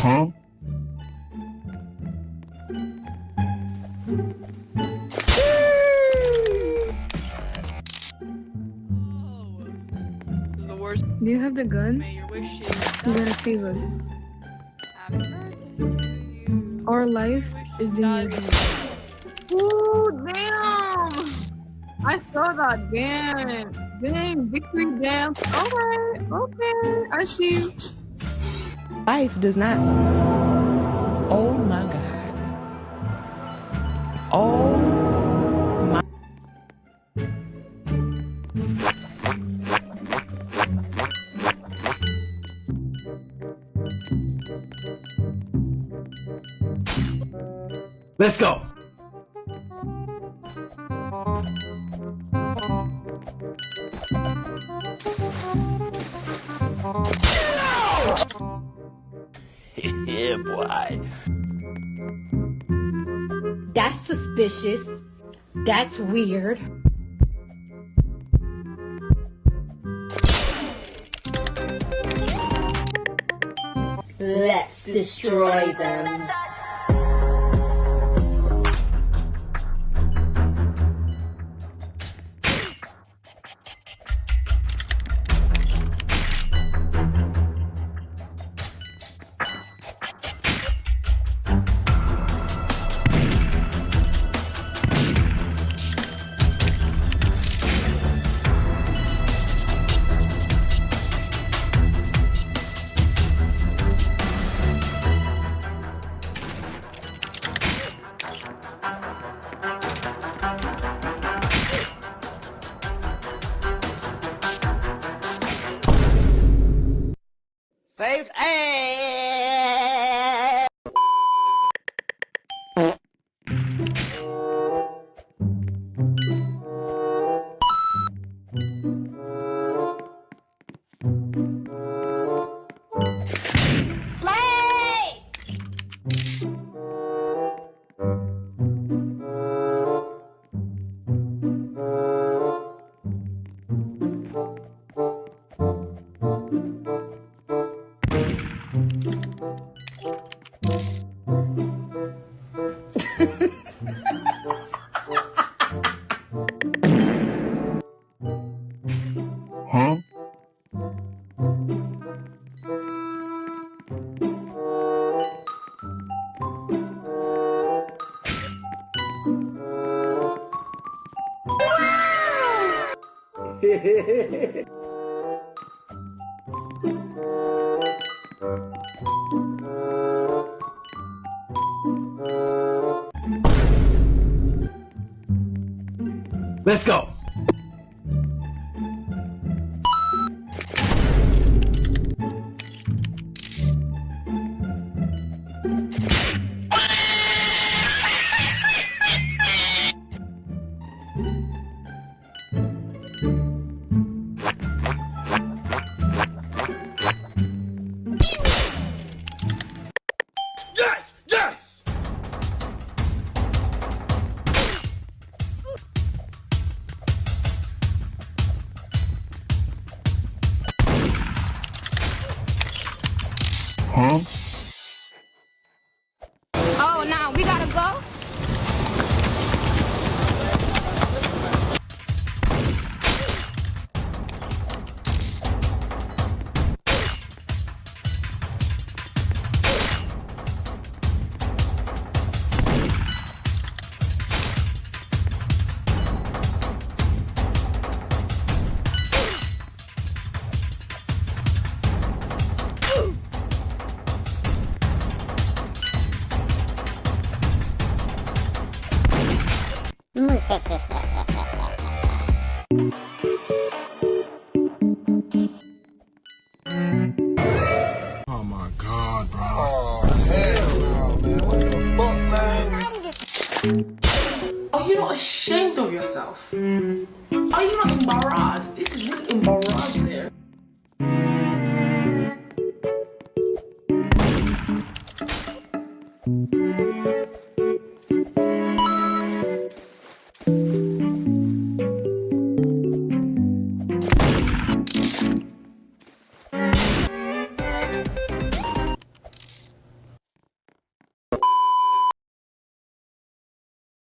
Huh? The worst. Do you have the gun? May your wishes. You gotta save us. Happy birthday to you. Our life is in your hands. Ooh, damn! I saw that. Damn. Dang, victory dance. Okay, okay. I see you. Life does not. Oh my God. Oh my. Let's go. Yeah, boy. That's suspicious. That's weird. Let's destroy them. Safe air. Huh? Let's go. Yes! Yes! Huh? Oh, now we gotta go? Oh my God, bro. Oh, hell no, man. What the fuck, man? Are you not ashamed of yourself? Are you not embarrassed? This is really embarrassing.